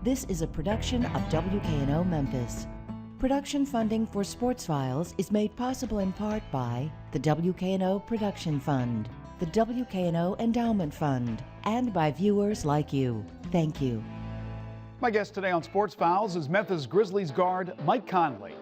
This is a production of WKNO Memphis. Production funding for Sports Files is made possible in part by the WKNO Production Fund, the WKNO Endowment Fund, and by viewers like you. Thank you. My guest today on Sports Files is Memphis Grizzlies guard Mike Conley.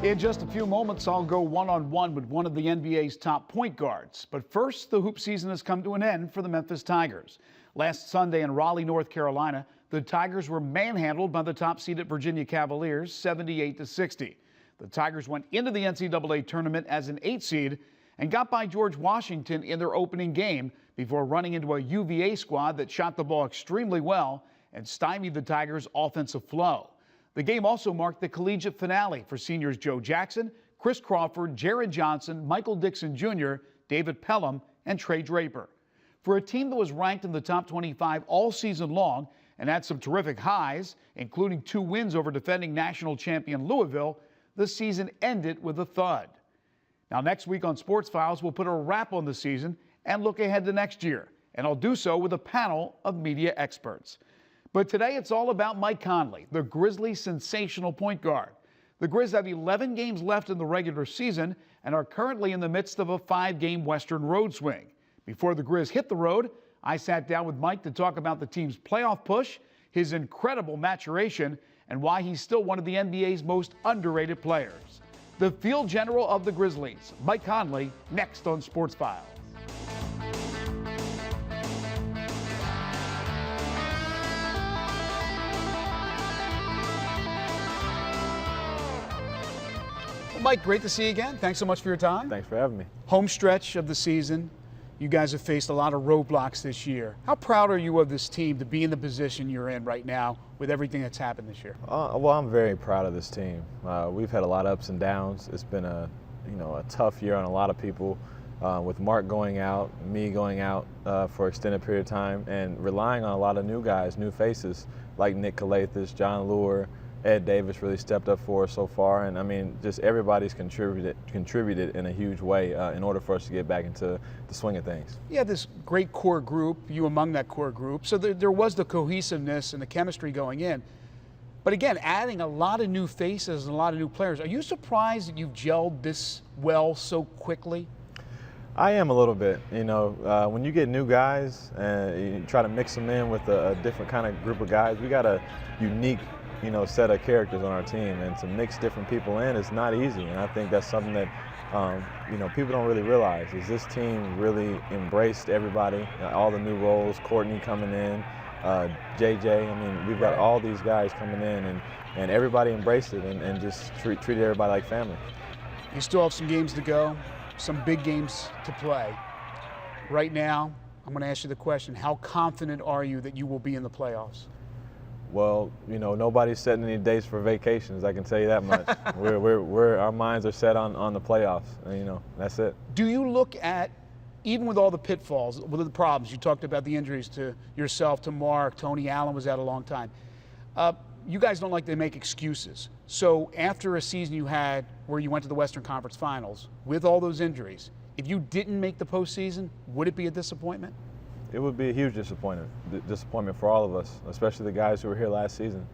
In just a few moments, I'll go one-on-one with one of the NBA's top point guards. But first, the hoop season has come to an end for the Memphis Tigers. Last Sunday in Raleigh, North Carolina, the Tigers were manhandled by the top-seeded Virginia Cavaliers, 78-60. The Tigers went into the NCAA tournament as an 8 seed and got by George Washington in their opening game before running into a UVA squad that shot the ball extremely well and stymied the Tigers' offensive flow. The game also marked the collegiate finale for seniors Joe Jackson, Chris Crawford, Jared Johnson, Michael Dixon Jr., David Pelham, and Trey Draper. For a team that was ranked in the top 25 all season long and had some terrific highs, including 2 wins over defending national champion Louisville, the season ended with a thud. Now, next week on Sports Files, we'll put a wrap on the season and look ahead to next year. And I'll do so with a panel of media experts. But today it's all about Mike Conley, the Grizzlies' sensational point guard. The Grizz have 11 games left in the regular season and are currently in the midst of a 5-game Western road swing. Before the Grizz hit the road, I sat down with Mike to talk about the team's playoff push, his incredible maturation, and why he's still one of the NBA's most underrated players. The field general of the Grizzlies, Mike Conley, next on Sports Files. Mike, great to see you again. Thanks so much for your time. Thanks for having me. Home stretch of the season. You guys have faced a lot of roadblocks this year. How proud are you of this team to be in the position you're in right now with everything that's happened this year? Well, I'm very proud of this team. We've had a lot of ups and downs. It's been a tough year on a lot of people. With Mark going out, me going out for an extended period of time, and relying on a lot of new guys, new faces like Nick Calathis, John Lure, Ed Davis really stepped up for us so far, and I mean, just everybody's contributed in a huge way in order for us to get back into the swing of things. Yeah, this great core group, you among that core group, so there was the cohesiveness and the chemistry going in. But again, adding a lot of new faces and a lot of new players, are you surprised that you've gelled this well so quickly? I am a little bit. When you get new guys and you try to mix them in with a different kind of group of guys, we got a unique set of characters on our team, and to mix different people in is not easy. And I think that's something that people don't really realize is this team really embraced everybody, all the new roles, Courtney coming in, JJ. I mean, we've got all these guys coming in, and everybody embraced it and just treated everybody like family. You still have some games to go, some big games to play. Right now, I'm going to ask you the question, how confident are you that you will be in the playoffs? Well, nobody's setting any dates for vacations, I can tell you that much. Our minds are set on the playoffs, and, that's it. Do you look at, even with all the pitfalls, with the problems, you talked about the injuries to yourself, to Mark, Tony Allen was out a long time. You guys don't like to make excuses. So after a season you had where you went to the Western Conference Finals, with all those injuries, if you didn't make the postseason, would it be a disappointment? It would be a huge disappointment for all of us, especially the guys who were here last season.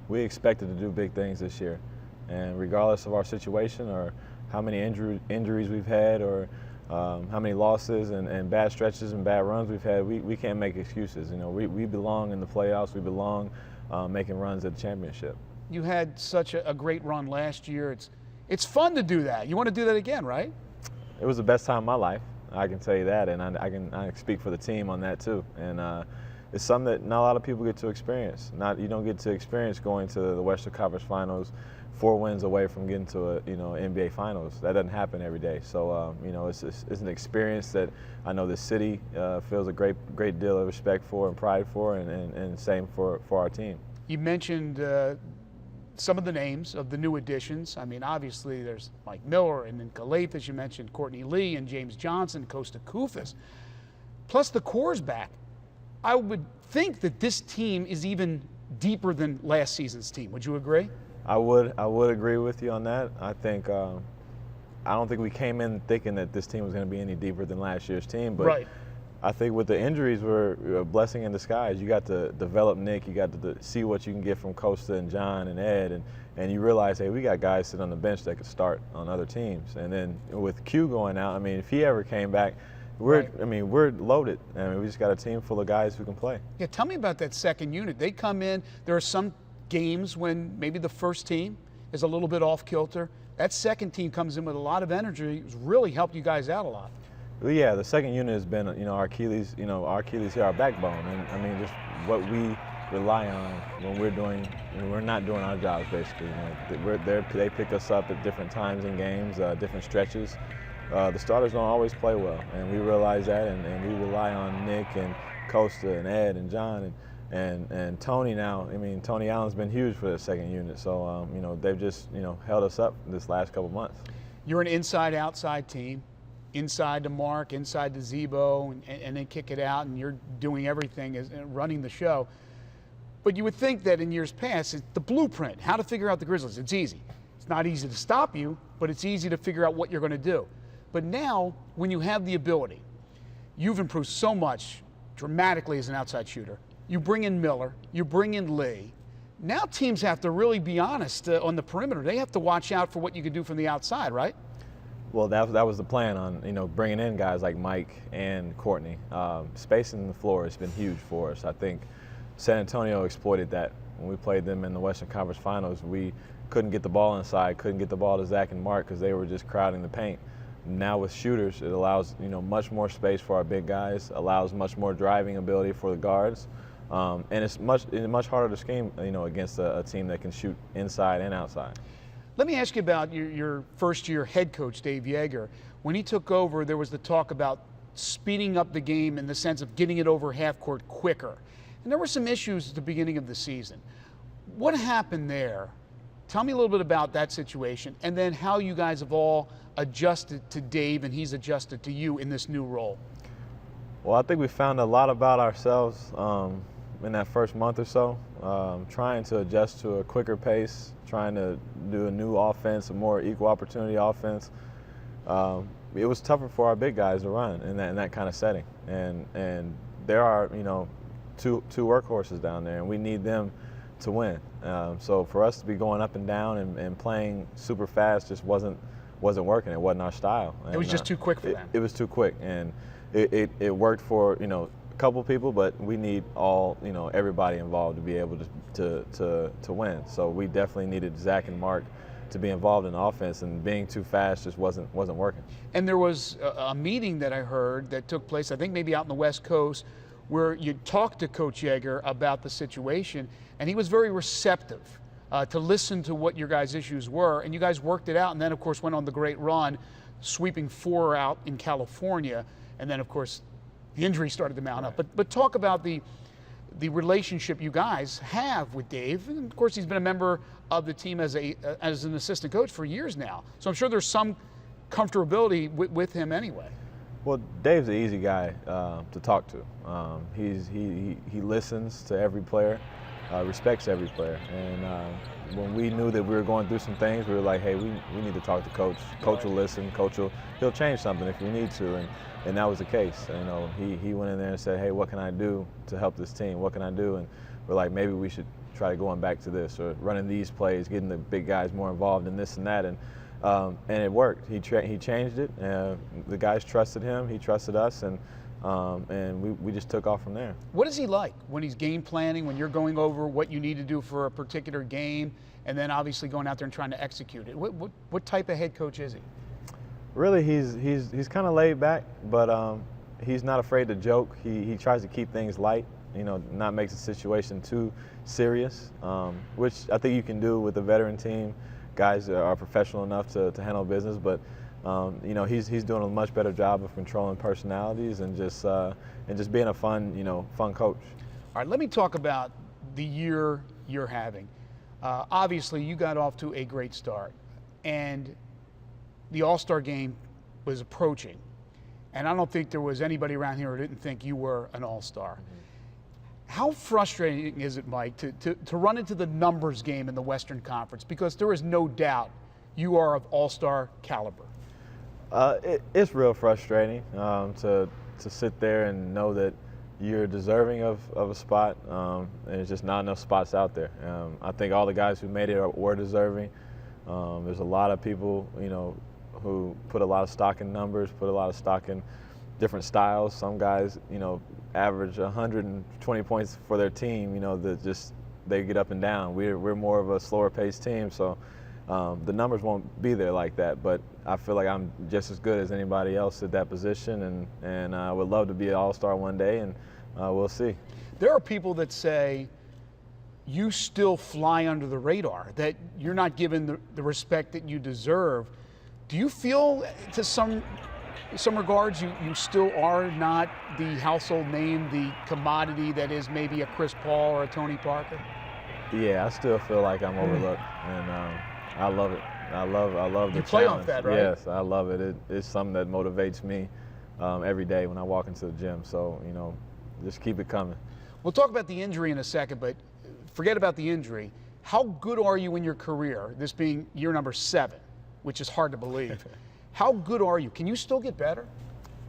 We expected to do big things this year, and regardless of our situation or how many injuries we've had or how many losses and bad stretches and bad runs we've had, we can't make excuses. We belong in the playoffs. We belong making runs at the championship. You had such a great run last year. It's fun to do that. You want to do that again, right? It was the best time of my life. I can tell you that, and I can speak for the team on that too. And it's something that not a lot of people get to experience. You don't get to experience going to the Western Conference Finals, 4 wins away from getting to NBA Finals. That doesn't happen every day. So it's an experience that I know the city feels a great deal of respect for and pride for, and same for our team. You mentioned some of the names of the new additions. I mean, obviously there's Mike Miller and then Calathis, as you mentioned, Courtney Lee and James Johnson, Kosta Koufos. Plus the core's back. I would think that this team is even deeper than last season's team. Would you agree? I would agree with you on that. I think I don't think we came in thinking that this team was going to be any deeper than last year's team, but Right. I think with the injuries were a blessing in disguise. You got to develop Nick, you got to see what you can get from Costa and John and Ed, and you realize, hey, we got guys sitting on the bench that could start on other teams. And then with Q going out, I mean, if he ever came back, we're loaded. I mean, we just got a team full of guys who can play. Yeah, tell me about that second unit. They come in, there are some games when maybe the first team is a little bit off kilter. That second team comes in with a lot of energy. It's really helped you guys out a lot. Well, yeah, the second unit has been, our Achilles, our Achilles here, our backbone. And I mean, just what we rely on when we're not doing our jobs, basically. They pick us up at different times in games, different stretches. The starters don't always play well, and we realize that, and we rely on Nick and Costa and Ed and John and Tony now. I mean, Tony Allen's been huge for the second unit, so they've just held us up this last couple months. You're an inside-outside team, inside to Mark, inside to Zebo, and then kick it out, and you're doing everything as running the show. But you would think that in years past, it's the blueprint, how to figure out the Grizzlies. It's easy. It's not easy to stop you, but it's easy to figure out what you're going to do. But now, when you have the ability, you've improved so much dramatically as an outside shooter. You bring in Miller, you bring in Lee. Now teams have to really be honest on the perimeter. They have to watch out for what you can do from the outside, right? Well, that was the plan on bringing in guys like Mike and Courtney. Spacing the floor has been huge for us. I think San Antonio exploited that when we played them in the Western Conference Finals. We couldn't get the ball inside, couldn't get the ball to Zach and Mark because they were just crowding the paint. Now with shooters, it allows much more space for our big guys, allows much more driving ability for the guards, and it's much harder to scheme against a team that can shoot inside and outside. Let me ask you about your first-year head coach, Dave Joerger. When he took over, there was the talk about speeding up the game in the sense of getting it over half court quicker. And there were some issues at the beginning of the season. What happened there? Tell me a little bit about that situation, and then how you guys have all adjusted to Dave and he's adjusted to you in this new role. Well, I think we found a lot about ourselves in that first month or so, trying to adjust to a quicker pace, trying to do a new offense, a more equal opportunity offense. It was tougher for our big guys to run in that kind of setting, and there are two workhorses down there, and we need them to win. So for us to be going up and down and playing super fast just wasn't working. It wasn't our style. It was just too quick for them. It was too quick, and it worked for a couple people, but we need all everybody involved to be able to win. So we definitely needed Zach and Mark to be involved in the offense, and being too fast just wasn't working. And there was a meeting that I heard that took place, I think maybe out in the West Coast, where you talked to Coach Joerger about the situation, and he was very receptive to listen to what your guys' issues were, and you guys worked it out, and then of course went on the great run, sweeping 4 out in California, and then of course the injuries started to mount up. But talk about the relationship you guys have with Dave, and of course he's been a member of the team as an assistant coach for years now, so I'm sure there's some comfortability with him anyway. Well, Dave's an easy guy to talk to. He listens to every player, respects every player, and when we knew that we were going through some things, we were like, hey, we need to talk to Coach. Coach will listen. He'll change something if we need to, and that was the case. He went in there and said, hey, what can I do to help this team? What can I do? And we're like, maybe we should try going back to this, or running these plays, getting the big guys more involved in this and that, and it worked. He changed it. The guys trusted him. He trusted us, and we just took off from there. What is he like when he's game planning, when you're going over what you need to do for a particular game, and then obviously going out there and trying to execute it? What type of head coach is he? Really, he's kind of laid back, but he's not afraid to joke. He tries to keep things light, not make the situation too serious, which I think you can do with a veteran team. Guys are professional enough to handle business, but he's doing a much better job of controlling personalities and just being a fun coach. All right, let me talk about the year you're having. Obviously, you got off to a great start, and the All-Star game was approaching, and I don't think there was anybody around here who didn't think you were an All-Star. How frustrating is it, Mike, to run into the numbers game in the Western Conference? Because there is no doubt you are of all-star caliber. It's real frustrating to sit there and know that you're deserving of a spot, and there's just not enough spots out there. I think all the guys who made it were deserving. There's a lot of people, who put a lot of stock in numbers, put a lot of stock in different styles. Some guys, average 120 points for their team. That just they get up and down. We're more of a slower paced team, so the numbers won't be there like that. But I feel like I'm just as good as anybody else at that position, and I would love to be an all-star one day, and we'll see. There are people that say you still fly under the radar, that you're not given the respect that you deserve. Do you feel, to some regards, you still are not the household name, the commodity that is maybe a Chris Paul or a Tony Parker? Yeah, I still feel like I'm overlooked, and I love it. I love the challenge. You play off that, right? Yes, I love it. It's something that motivates me every day when I walk into the gym. So, just keep it coming. We'll talk about the injury in a second, but forget about the injury. How good are you in your career, this being year number 7, which is hard to believe? How good are you? Can you still get better?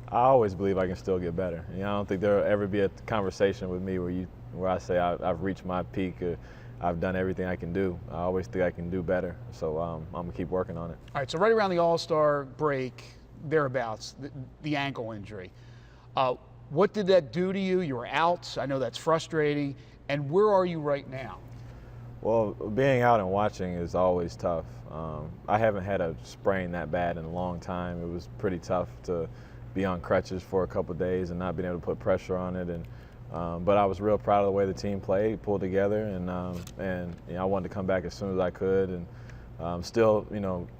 I always believe I can still get better. I don't think there'll ever be a conversation with me where I say I've reached my peak. I've done everything I can do. I always think I can do better, so I'm going to keep working on it. All right, so right around the All-Star break, thereabouts, the ankle injury. What did that do to you? You were out. I know that's frustrating. And where are you right now? Well, being out and watching is always tough. I haven't had a sprain that bad in a long time. It was pretty tough to be on crutches for a couple of days and not being able to put pressure on it. But I was real proud of the way the team played, pulled together, and I wanted to come back as soon as I could. And still,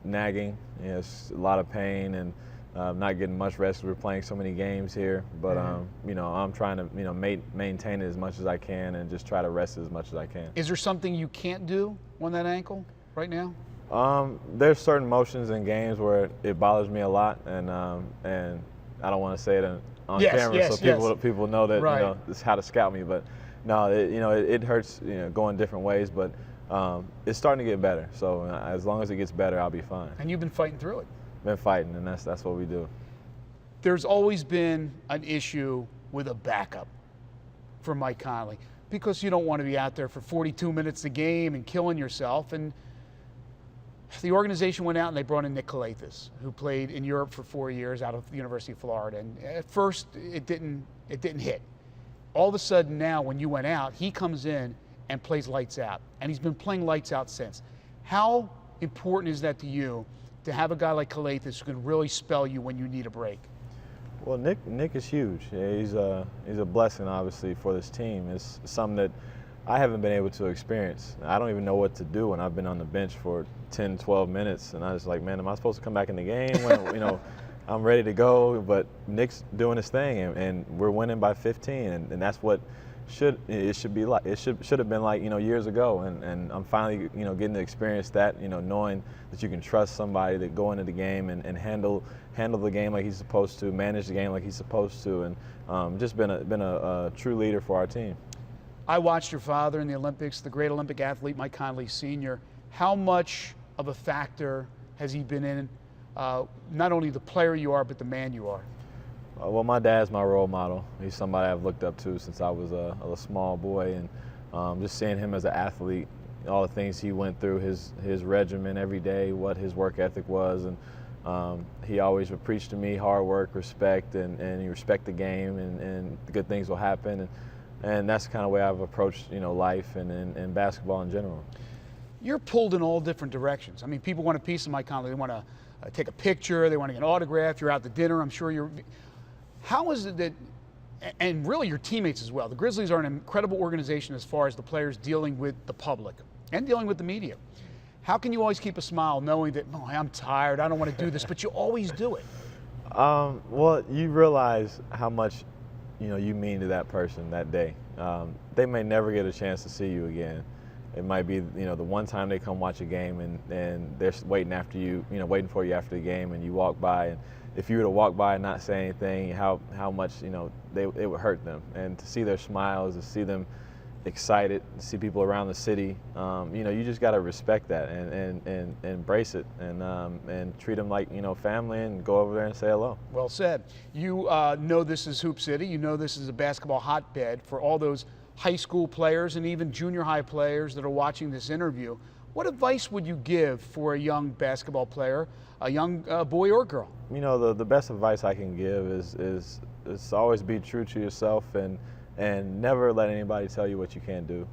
nagging. It's a lot of pain and not getting much rest. We're playing so many games here, but I'm trying to maintain it as much as I can and just try to rest as much as I can. Is there something you can't do on that ankle right now? There's certain motions in games where it bothers me a lot, and I don't want to say it on camera so people know that right. This is how to scout me. But no, it hurts going different ways, but it's starting to get better. So as long as it gets better, I'll be fine. And you've been fighting through it. Been fighting, and that's what we do. There's always been an issue with a backup for Mike Conley because you don't want to be out there for 42 minutes a game and killing yourself. And the organization went out and they brought in Nick Calathes, who played in Europe for 4 years out of the University of Florida. And at first, it didn't hit. All of a sudden now, when you went out, he comes in and plays lights out. And he's been playing lights out since. How important is that to you, to have a guy like Calathes who can really spell you when you need a break? Well, Nick is huge. He's a blessing, obviously, for this team. It's something that I haven't been able to experience. I don't even know what to do when I've been on the bench for 10, 12 minutes, and I was like, man, am I supposed to come back in the game when I'm ready to go? But Nick's doing his thing, and we're winning by 15, and that's what should be like. It should have been like years ago, and I'm finally getting to experience that. Knowing that you can trust somebody to go into the game and handle the game like he's supposed to, manage the game like he's supposed to, and just been a true leader for our team. I watched your father in the Olympics, the great Olympic athlete Mike Conley Sr. How much of a factor has he been in not only the player you are, but the man you are? Well, my dad's my role model. He's somebody I've looked up to since I was a small boy, and just seeing him as an athlete, all the things he went through, his regimen every day, what his work ethic was, and he always would preach to me hard work, respect, and you respect the game, and good things will happen. And that's the kind of way I've approached, life and basketball in general. You're pulled in all different directions. I mean, people want a piece of Mike Conley. They want to take a picture. They want to get an autograph. You're out to dinner. I'm sure you're. How is it that, and really your teammates as well, the Grizzlies are an incredible organization as far as the players dealing with the public and dealing with the media. How can you always keep a smile knowing that, oh, I'm tired, I don't want to do this, but you always do it? Well, you realize how much you mean to that person that day. They may never get a chance to see you again, It might be, the one time they come watch a game and they're waiting after you, waiting for you after the game, and you walk by, and if you were to walk by and not say anything, how much, it would hurt them. And to see their smiles, to see them excited, to see people around the city, you just got to respect that and embrace it and treat them like, family, and go over there and say hello. Well said. You know this is Hoop City. You know this is a basketball hotbed for all those high school players and even junior high players that are watching this interview. What advice would you give for a young basketball player, a young boy or girl? The best advice I can give is always be true to yourself and never let anybody tell you what you can't do.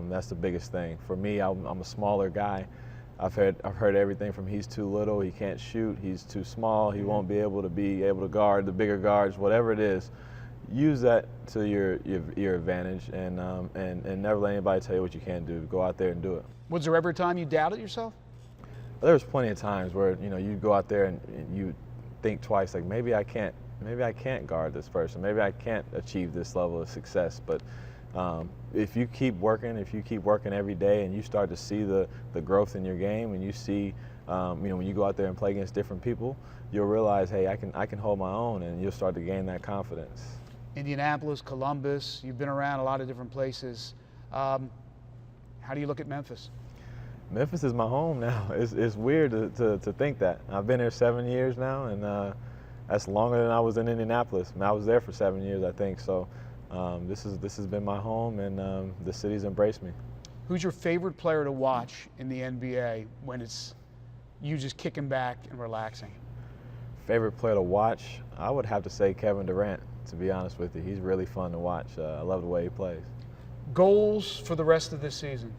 That's the biggest thing. For me, I'm a smaller guy. I've heard everything from he's too little, he can't shoot, he's too small, he won't be able to guard the bigger guards, whatever it is. Use that to your advantage and never let anybody tell you what you can't do. Go out there and do it. Was there ever a time you doubted yourself? There was plenty of times where you go out there and you think twice, like maybe I can't guard this person, maybe I can't achieve this level of success. But if you keep working every day, and you start to see the growth in your game, and you see when you go out there and play against different people, you'll realize, hey, I can hold my own, and you'll start to gain that confidence. Indianapolis, Columbus, you've been around a lot of different places. How do you look at Memphis? Memphis is my home now. It's weird to think that. I've been here 7 years now, and that's longer than I was in Indianapolis. I was there for 7 years, I think. So this has been my home, and the city's embraced me. Who's your favorite player to watch in the NBA when it's you just kicking back and relaxing? Favorite player to watch? I would have to say Kevin Durant, to be honest with you. He's really fun to watch. I love the way he plays. Goals for the rest of this season?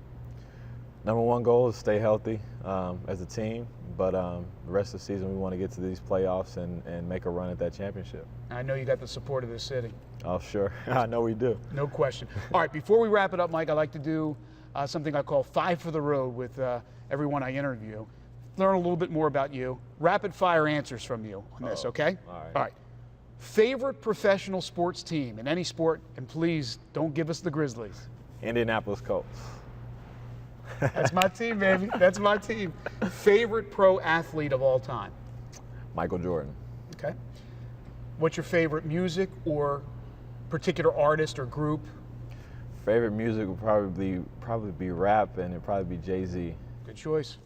Number one goal is stay healthy as a team, but the rest of the season we want to get to these playoffs and make a run at that championship. I know you got the support of this city. Oh, sure. I know we do. No question. All right, before we wrap it up, Mike, I like to do something I call Five for the Road with everyone I interview. Learn a little bit more about you. Rapid fire answers from you on this, okay? All right. All right. Favorite professional sports team in any sport, and please don't give us the Grizzlies. Indianapolis Colts. That's my team, baby. That's my team. Favorite pro athlete of all time? Michael Jordan. Okay. What's your favorite music or particular artist or group? Favorite music would probably be rap, and it'd probably be Jay-Z. Good choice.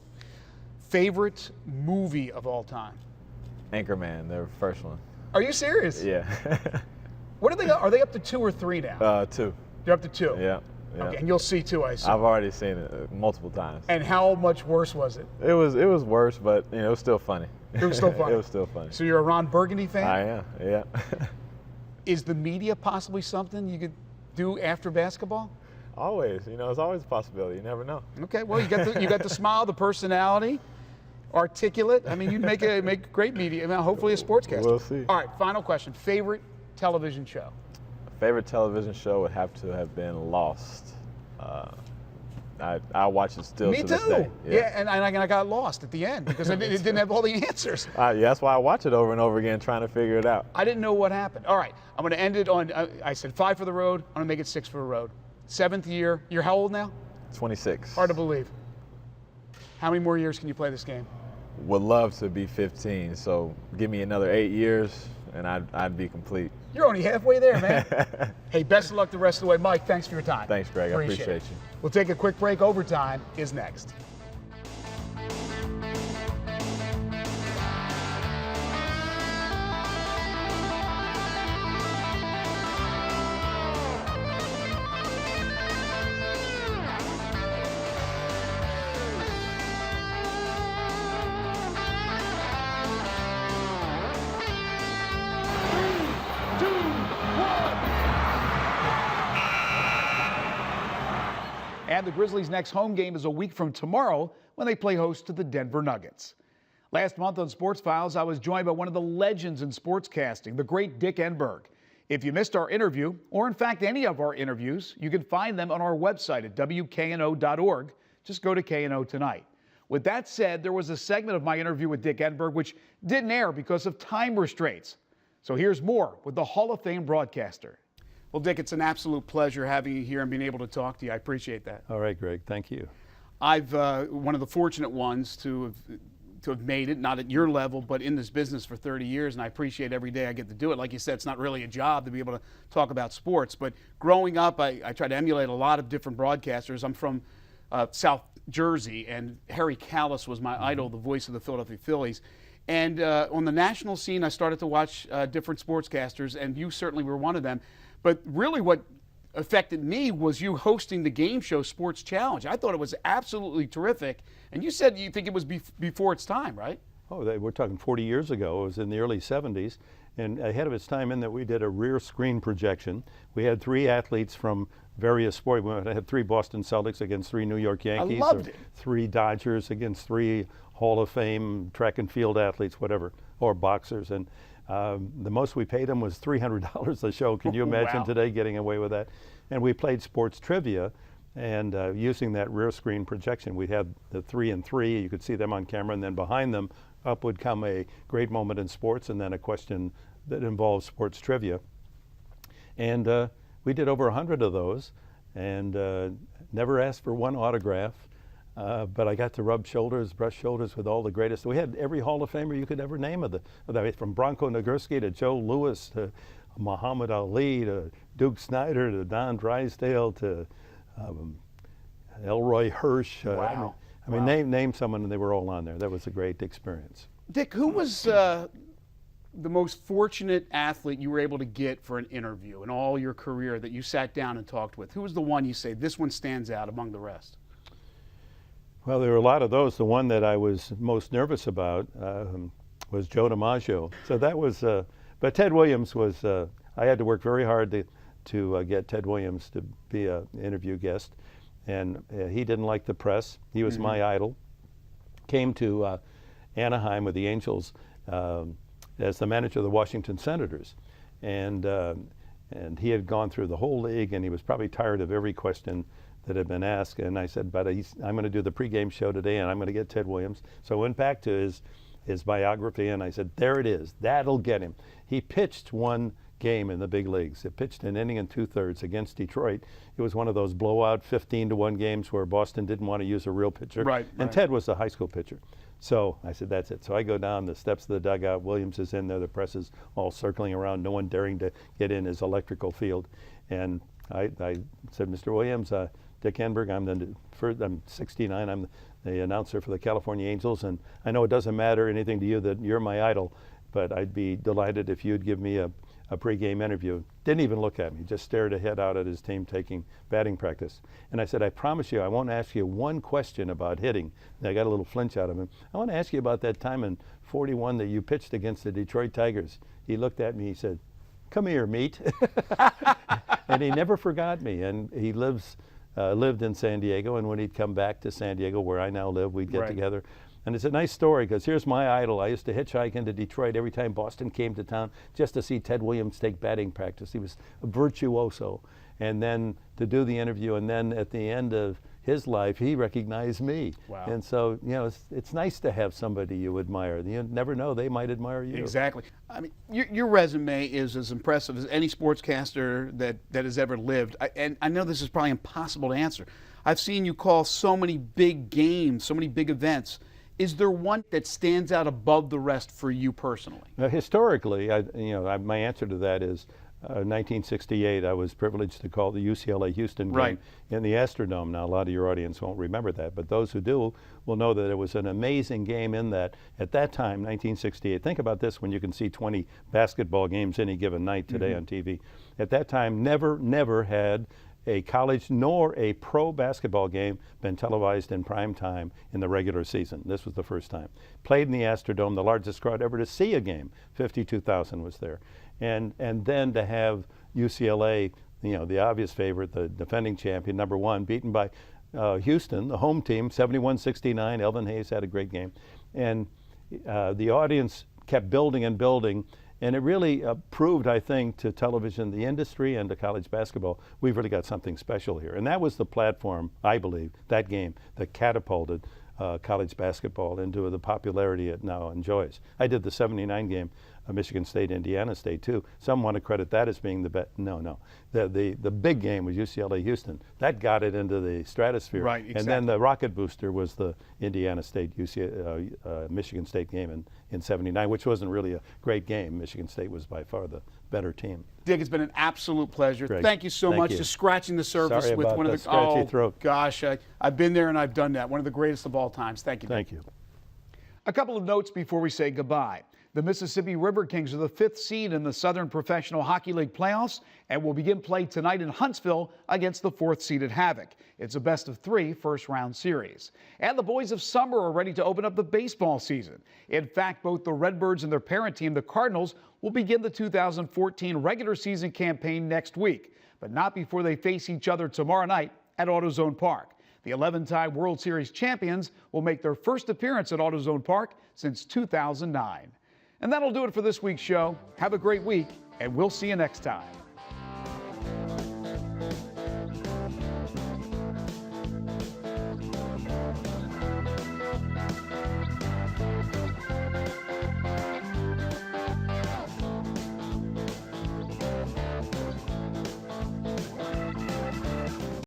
Favorite movie of all time? Anchorman, the first one. Are you serious? Yeah. What are they up to 2 or 3 now? 2. They're up to 2. Yeah. Okay, and you'll see 2, I assume. I've already seen it multiple times. And how much worse was it? It was worse, but it was still funny. It was still funny. It was still funny. So you're a Ron Burgundy fan? I am. Yeah. Is the media possibly something you could do after basketball? Always. It's always a possibility. You never know. Okay. Well, you got the smile, the personality, articulate. I mean, you'd make great media. I mean, hopefully a sportscaster. We'll see. All right. Final question. Favorite television show? Favorite television show would have to have been Lost. I watch it still to this day. Yeah, and I got lost at the end because it didn't have all the answers. Yeah, that's why I watch it over and over again, trying to figure it out. I didn't know what happened. All right, I'm going to end it on, I said 5 for the road. I'm going to make it 6 for the road. 7th year. You're how old now? 26. Hard to believe. How many more years can you play this game? Would love to be 15, so give me another 8 years, and I'd be complete. You're only halfway there, man. Hey, best of luck the rest of the way. Mike, thanks for your time. Thanks, Greg. I appreciate you. We'll take a quick break. Overtime is next. And the Grizzlies' next home game is a week from tomorrow when they play host to the Denver Nuggets. Last month on Sports Files, I was joined by one of the legends in sportscasting, the great Dick Enberg. If you missed our interview, or in fact any of our interviews, you can find them on our website at WKNO.org. Just go to KNO Tonight. With that said, there was a segment of my interview with Dick Enberg which didn't air because of time restraints. So here's more with the Hall of Fame broadcaster. Well, Dick, it's an absolute pleasure having you here and being able to talk to you. I appreciate that. All right, Greg, thank you. I've one of the fortunate ones to have made it, not at your level, but in this business for 30 years, and I appreciate every day I get to do it. Like you said, it's not really a job to be able to talk about sports, but growing up, I tried to emulate a lot of different broadcasters. I'm from South Jersey, and Harry Kalas was my idol, the voice of the Philadelphia Phillies. And on the national scene, I started to watch different sportscasters, and you certainly were one of them. But really what affected me was you hosting the game show Sports Challenge. I thought it was absolutely terrific. And you said you think it was before its time, right? Oh, we're talking 40 years ago. It was in the early 70s, and ahead of its time in that we did a rear screen projection. We had 3 athletes from various sports. We had 3 Boston Celtics against 3 New York Yankees. I loved it. 3 Dodgers against 3 Hall of Fame track and field athletes, whatever, or boxers. And the most we paid them was $300 a show. Can you imagine Wow. today getting away with that? And we played sports trivia, and using that rear screen projection, we had the 3 and 3. You could see them on camera, and then behind them up would come a great moment in sports, and then a question that involves sports trivia. And we did over 100 of those, and never asked for one autograph. But I got to brush shoulders with all the greatest. We had every Hall of Famer you could ever name from Bronco Nagurski to Joe Louis to Muhammad Ali to Duke Snider to Don Drysdale to Elroy Hirsch. Wow. I mean, name someone, and they were all on there. That was a great experience. Dick, who was the most fortunate athlete you were able to get for an interview in all your career that you sat down and talked with? Who was the one you say, this one stands out among the rest? Well, there were a lot of those. The one that I was most nervous about was Joe DiMaggio. So that was, but Ted Williams was, I had to work very hard to get Ted Williams to be an interview guest. And he didn't like the press. He was my idol. Came to Anaheim with the Angels as the manager of the Washington Senators. And he had gone through the whole league, and he was probably tired of every question that had been asked. And I said, but I'm going to do the pregame show today, and I'm going to get Ted Williams. So I went back to his biography, and I said, there it is. That'll get him. He pitched one game in the big leagues. It pitched an inning and 2/3 against Detroit. It was one of those blowout 15-1 games where Boston didn't want to use a real pitcher. Right. Ted was a high school pitcher. So I said, that's it. So I go down the steps of the dugout. Williams is in there. The press is all circling around, no one daring to get in his electrical field. And I said, Mr. Williams, Dick Enberg, I'm 69. I'm the announcer for the California Angels, and I know it doesn't matter anything to you that you're my idol, but I'd be delighted if you'd give me a pregame interview. Didn't even look at me, just stared ahead out at his team taking batting practice. And I said, I promise you, I won't ask you one question about hitting. And I got a little flinch out of him. I want to ask you about that time in '41 that you pitched against the Detroit Tigers. He looked at me, he said, come here, meat. And he never forgot me, and he lived in San Diego, and when he'd come back to San Diego, where I now live, we'd get together. And it's a nice story, because here's my idol. I used to hitchhike into Detroit every time Boston came to town just to see Ted Williams take batting practice. He was a virtuoso. And then to do the interview, and then at the end of his life, he recognized me. Wow. And so, you know, it's nice to have somebody you admire. You never know, they might admire you. Exactly. I mean, your resume is as impressive as any sportscaster that has ever lived. And I know this is probably impossible to answer. I've seen you call so many big games, so many big events. Is there one that stands out above the rest for you personally? Historically, my answer to that is 1968. I was privileged to call the UCLA Houston game in the Astrodome. Now, a lot of your audience won't remember that, but those who do will know that it was an amazing game in that, at that time, 1968, think about this when you can see 20 basketball games any given night today on TV. At that time, never had a college nor a pro basketball game been televised in prime time in the regular season. This was the first time. Played in the Astrodome, the largest crowd ever to see a game. 52,000 was there. And then to have UCLA, the obvious favorite, the defending champion, #1, beaten by Houston, the home team, 71-69. Elvin Hayes had a great game. And the audience kept building and building. And it really proved, I think, to television, the industry, and to college basketball, we've really got something special here. And that was the platform, I believe, that game that catapulted college basketball into the popularity it now enjoys. I did the '79 game Michigan State, Indiana State too. Some want to credit that as being the best. No. The big game was UCLA Houston. That got it into the stratosphere. Right, exactly. And then the rocket booster was the Indiana State Michigan State game in '79, which wasn't really a great game. Michigan State was by far the better team. Dick, it's been an absolute pleasure. Greg, thank you so thank much. you. Just scratching the surface Sorry with about one of the the scratchy throat. Gosh, I've been there and I've done that. One of the greatest of all times. Thank you, Dick. Thank you. A couple of notes before we say goodbye. The Mississippi River Kings are the 5th seed in the Southern Professional Hockey League playoffs and will begin play tonight in Huntsville against the 4th seeded Havoc. It's a best-of-3 first-round series. And the Boys of Summer are ready to open up the baseball season. In fact, both the Redbirds and their parent team, the Cardinals, will begin the 2014 regular season campaign next week, but not before they face each other tomorrow night at AutoZone Park. The 11-time World Series champions will make their first appearance at AutoZone Park since 2009. And that'll do it for this week's show. Have a great week, and we'll see you next time.